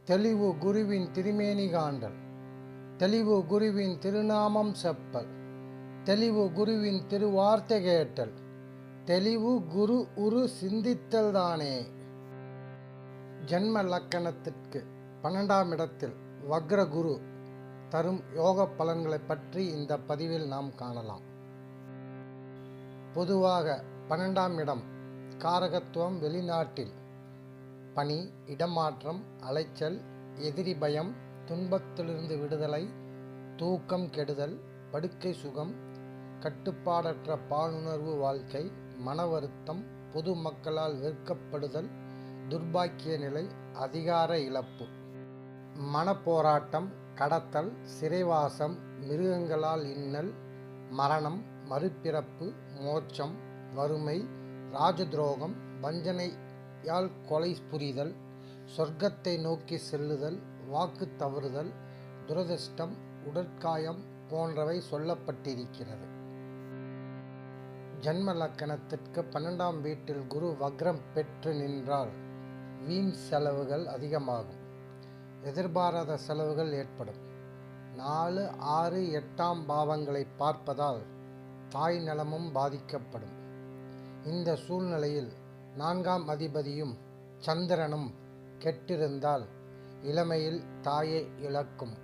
தெளிவு குருவின் திருமேனி காண்டல், தெளிவு குருவின் திருநாமம் செப்பல், தெளிவு குருவின் திருவார்த்தை கேட்டல், தெளிவு குரு உரு சிந்தித்தல் தானே. ஜென்ம லக்கணத்திற்கு 12ஆம் இடத்தில் வக்ர குரு தரும் யோக பலன்களை பற்றி இந்த பதிவில் நாம் காணலாம். பொதுவாக 12ஆம் இடம் காரகத்துவம், வெளிநாட்டில் பணி, இடமாற்றம், அலைச்சல், எதிரி பயம், துன்பத்திலிருந்து விடுதலை, தூக்கம் கெடுதல், படுக்கை சுகம், கட்டுப்பாடற்ற பாலுணர்வு வாழ்க்கை, மன வருத்தம், பொது மக்களால் வெறுக்கப்படுதல், துர்பாக்கிய நிலை, அதிகார இழப்பு, மனப்போராட்டம், கடத்தல், சிறைவாசம், மிருகங்களால் இன்னல், மரணம், மறுபிறப்பு, மோட்சம், வறுமை, ராஜதுரோகம், வஞ்சனையால் கொலை புரிதல், சொர்க்கத்தை நோக்கி செல்லுதல், வாக்கு தவறுதல், துரதிர்ஷ்டம், உடற்காயம் போன்றவை சொல்லப்பட்டிருக்கிறது. ஜன்ம லக்கணத்திற்கு 12ஆம் வீட்டில் குரு வக்ரம் பெற்று நின்றால் வீண் செலவுகள் அதிகமாகும். எதிர்பாராத செலவுகள் ஏற்படும். 4, 6, 8ஆம் பாவங்களை பார்ப்பதால் தாய் நலமும் பாதிக்கப்படும். இந்த சூழ்நிலையில் 4ஆம் அதிபதியும் சந்திரனும் கெட்டிருந்தால் இளமையில் தாயை இழக்கும்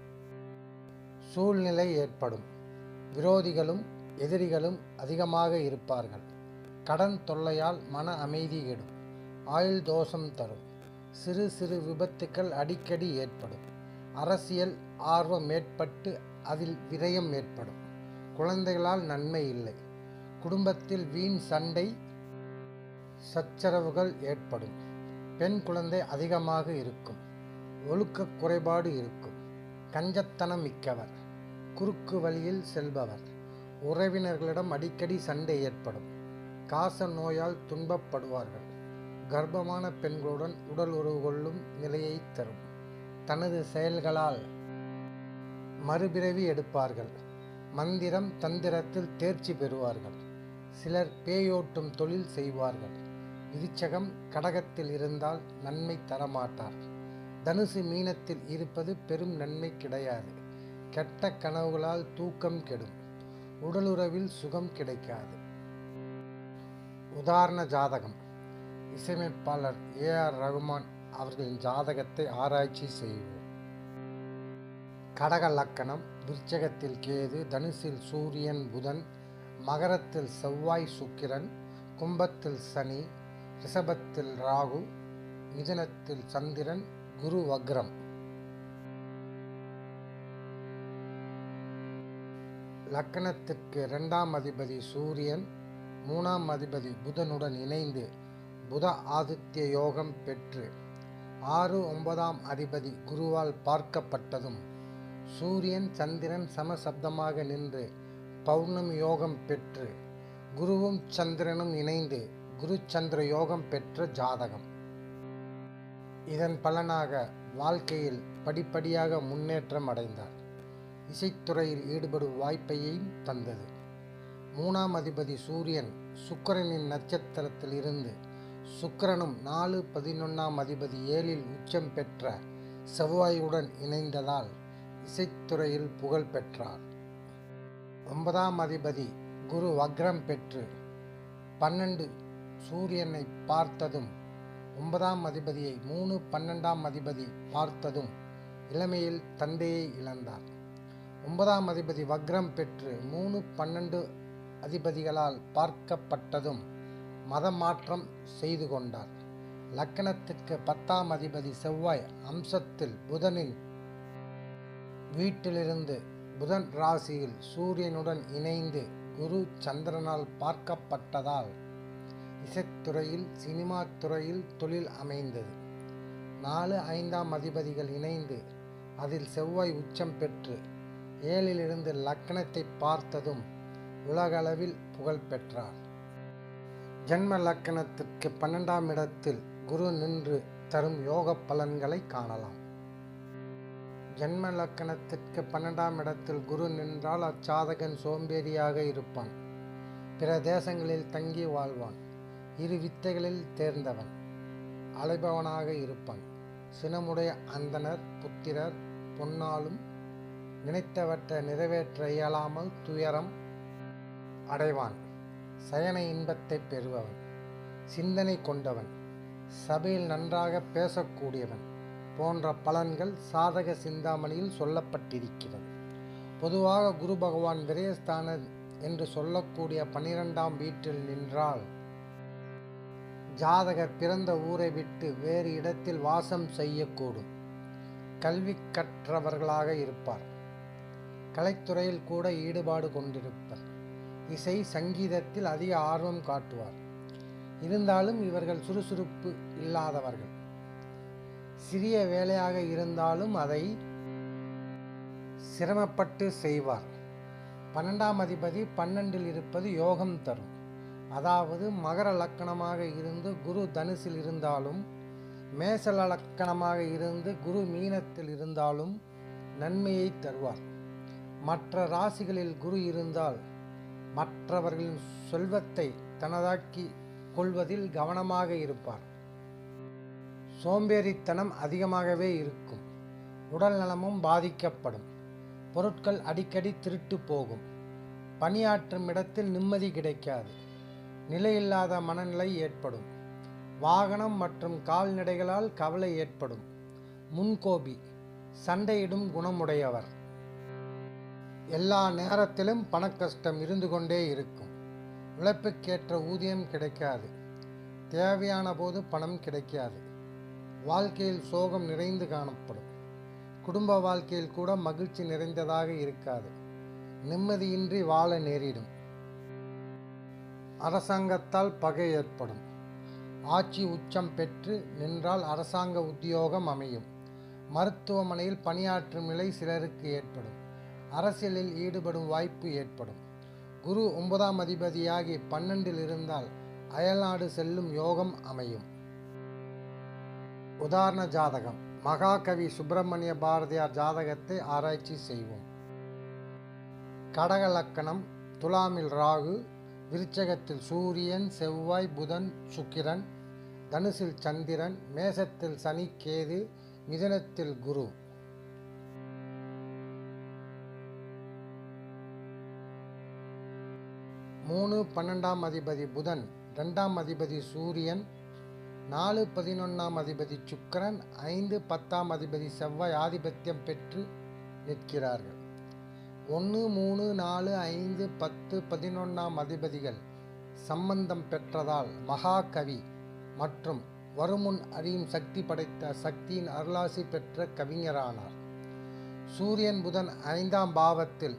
சூழ்நிலை ஏற்படும். விரோதிகளும் எதிரிகளும் அதிகமாக இருப்பார்கள். கடன் தொல்லையால் மன அமைதி கெடும். ஆயுள் தோஷம் தரும். சிறு சிறு விபத்துக்கள் அடிக்கடி ஏற்படும். அரசியல் ஆர்வம் ஏற்பட்டு அதில் விரயம் ஏற்படும். குழந்தைகளால் நன்மை இல்லை. குடும்பத்தில் வீண் சண்டை சச்சரவுகள் ஏற்படும். பெண் குழந்தை அதிகமாக இருக்கும். ஒழுக்க குறைபாடு இருக்கும். கஞ்சத்தனம் மிக்கவர், குறுக்கு வழியில் செல்பவர், உறவினர்களிடம் அடிக்கடி சண்டை ஏற்படும். காச நோயால் துன்பப்படுவார்கள். கர்ப்பமான பெண்களுடன் உடல் உறவு கொள்ளும் நிலையை தரும். தனது செயல்களால் மறுபிறவி எடுப்பார்கள். மந்திரம் தந்திரத்தில் தேர்ச்சி பெறுவார்கள். சிலர் பேயோட்டும் தொழில் செய்வார்கள். விருச்சகம் கடகத்தில் இருந்தால் நன்மை தரமாட்டார். தனுசு மீனத்தில் இருப்பது பெரும் நன்மை கிடையாது. கெட்ட கனவுகளால் தூக்கம் கெடும். உடலுறவில் சுகம் கிடைக்காது. உதாரண ஜாதகம். இசையமைப்பாளர் AR ரகுமான் அவர்களின் ஜாதகத்தை ஆராய்ச்சி செய்வோம். கடக லக்கணம். விருச்சகத்தில் கேது, தனுசில் சூரியன் புதன், மகரத்தில் செவ்வாய் சுக்கிரன், கும்பத்தில் சனி, ரிஷபத்தில் ராகு, மிதுனத்தில் சந்திரன், குரு வக்ரம். லக்கணத்திற்கு 2ஆம் அதிபதி சூரியன், 3ஆம் அதிபதி புதனுடன் இணைந்து புத ஆதித்ய யோகம் பெற்று 6, 9ஆம் அதிபதி குருவால் பார்க்கப்பட்டதும் சூரியன் சந்திரன் சமசப்தமாக நின்று பௌர்ணமி யோகம் பெற்று குருவும் சந்திரனும் இணைந்து குரு சந்திர யோகம் பெற்ற ஜாதகம். இதன் பலனாக வாழ்க்கையில் படிப்படியாக முன்னேற்றம் அடைந்தார். இசைத்துறையில் ஈடுபடும் வாய்ப்பையும் தந்தது. 3ஆம் அதிபதி சூரியன் சுக்கிரனின் நட்சத்திரத்தில் இருந்து சுக்கிரனும் 4, 11ஆம் அதிபதி 7இல் உச்சம் பெற்ற செவ்வாயுடன் இணைந்ததால் இசைத்துறையில் புகழ் பெற்றார். 9ஆம் அதிபதி குரு வக்ரம் பெற்று 12 சூரியனை பார்த்ததும் 9ஆம் அதிபதியை 3, 12ஆம் அதிபதி பார்த்ததும் இளமையில் தந்தையை இழந்தார். 9ஆம் அதிபதி வக்ரம் பெற்று 3, 12 அதிபதிகளால் பார்க்கப்பட்டதும் மதமாற்றம் செய்து கொண்டார். லக்கணத்திற்கு 10ஆம் அதிபதி செவ்வாய் அம்சத்தில் புதனின் வீட்டிலிருந்து புதன் ராசியில் சூரியனுடன் இணைந்து குரு சந்திரனால் பார்க்கப்பட்டதால் இசைத்துறையில் சினிமா துறையில் தொழில் அமைந்தது. 4, 5ஆம் அதிபதிகள் இணைந்து அதில் செவ்வாய் உச்சம் பெற்று 7இலிருந்து லக்கணத்தை பார்த்ததும் உலகளவில் புகழ் பெற்றார். ஜன்ம லக்கணத்திற்கு 12ஆம் இடத்தில் குரு நின்று தரும் யோக பலன்களை காணலாம். ஜன்ம லக்கணத்திற்கு 12ஆம் இடத்தில் குரு நின்றால் அச்சாதகன் சோம்பேறியாக இருப்பான். பிற தேசங்களில் தங்கி வாழ்வான். இரு வித்தைகளில் தேர்ந்தவன். அலைபவனாக இருப்பான். சினமுடைய அந்தணர் புத்திரர் பொன்னாலும் நினைத்தவற்றை நிறைவேற்ற இயலாமல் துயரம் அடைவான். சயன இன்பத்தை பெறுபவன், சிந்தனை கொண்டவன், சபையில் நன்றாக பேசக்கூடியவன் போன்ற பலன்கள் சாதக சிந்தாமணியில் சொல்லப்பட்டிருக்கிறது. பொதுவாக குரு பகவான் விரயஸ்தான என்று சொல்லக்கூடிய 12ஆம் வீட்டில் நின்றால் ஜாதகர் பிறந்த ஊரை விட்டு வேறு இடத்தில் வாசம் செய்யக்கூடும். கல்வி கற்றவர்களாக இருப்பார். கலைத்துறையில் கூட ஈடுபாடு கொண்டிருப்பர். இசை சங்கீதத்தில் அதிக ஆர்வம் காட்டுவார். இருந்தாலும் இவர்கள் சுறுசுறுப்பு இல்லாதவர்கள். சிறிய வேலையாக இருந்தாலும் அதை சிரமப்பட்டு செய்வார். 12ஆம் அதிபதி 12இல் இருப்பது யோகம் தரும். அதாவது மகர லக்கணமாக இருந்து குரு தனுசில் இருந்தாலும், மேச லக்கணமாக இருந்து குரு மீனத்தில் இருந்தாலும் நன்மையை தருவார். மற்ற ராசிகளில் குரு இருந்தால் மற்றவர்களின் செல்வத்தை தனதாக்கி கொள்வதில் கவனமாக இருப்பார். சோம்பேறித்தனம் அதிகமாகவே இருக்கும். உடல் நலமும் பாதிக்கப்படும். பொருட்கள் அடிக்கடி திருட்டு போகும். பணியாற்றும் இடத்தில் நிம்மதி கிடைக்காது. நிலையில்லாத மனநிலை ஏற்படும். வாகனம் மற்றும் கால்நடைகளால் கவலை ஏற்படும். முன்கோபி, சண்டையிடும் குணமுடையவர். எல்லா நேரத்திலும் பணக்கஷ்டம் இருந்து கொண்டே இருக்கும். உழைப்புக்கேற்ற ஊதியம் கிடைக்காது. தேவையான போது பணம் கிடைக்காது. வாழ்க்கையில் சோகம் நிறைந்து காணப்படும். குடும்ப வாழ்க்கையில் கூட மகிழ்ச்சி நிறைந்ததாக இருக்காது. நிம்மதியின்றி வாழ நேரிடும். அரசாங்கத்தால் பகை ஏற்படும். ஆட்சி உச்சம் பெற்று நின்றால் அரசாங்க உத்தியோகம் அமையும். மருத்துவமனையில் பணியாற்றும் நிலை சிலருக்கு ஏற்படும். அரசியலில் ஈடுபடும் வாய்ப்பு ஏற்படும். குரு 9ஆம் அதிபதியாகி 12இல் இருந்தால் அயல்நாடு செல்லும் யோகம் அமையும். உதாரண ஜாதகம். மகாகவி சுப்பிரமணிய பாரதியார் ஜாதகத்தை ஆராய்ச்சி செய்வோம். கடக லக்கணம். துலாமில் ராகு, விருச்சகத்தில் சூரியன், செவ்வாய், புதன், சுக்கிரன், தனுசில் சந்திரன், மேசத்தில் சனி, கேது, மிதுனத்தில் குரு. மூணு 12ஆம் அதிபதி புதன், 2ஆம் அதிபதி சூரியன், 4 11ஆம் அதிபதி சுக்கிரன், 5 10ஆம் அதிபதி செவ்வாய் ஆதிபத்தியம் பெற்று நிற்கிறார்கள். 1 3 4 5 10 11ஆம் அதிபதிகள் சம்பந்தம் பெற்றதால் மகாகவி மற்றும் வருமுன் அறியும் சக்தி படைத்த சக்தியின் அருளாசி பெற்ற கவிஞரானார். சூரியன் புதன் 5ஆம் பாவத்தில்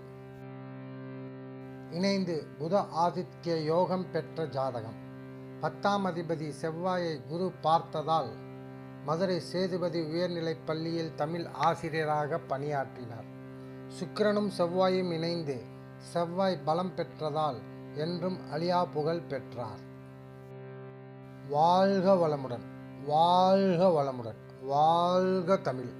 இணைந்து புத ஆதித்ய யோகம் பெற்ற ஜாதகம். 10ஆம் அதிபதி செவ்வாயை குரு பார்த்ததால் மதுரை சேதுபதி உயர்நிலைப் பள்ளியில் தமிழ் ஆசிரியராக பணியாற்றினார். சுக்கிரனும் செவ்வாயும் இணைந்து செவ்வாய் பலம் பெற்றதால் என்றும் அழியா புகழ் பெற்றார். வாழ்க வளமுடன், வாழ்க வளமுடன், வாழ்க தமிழ்.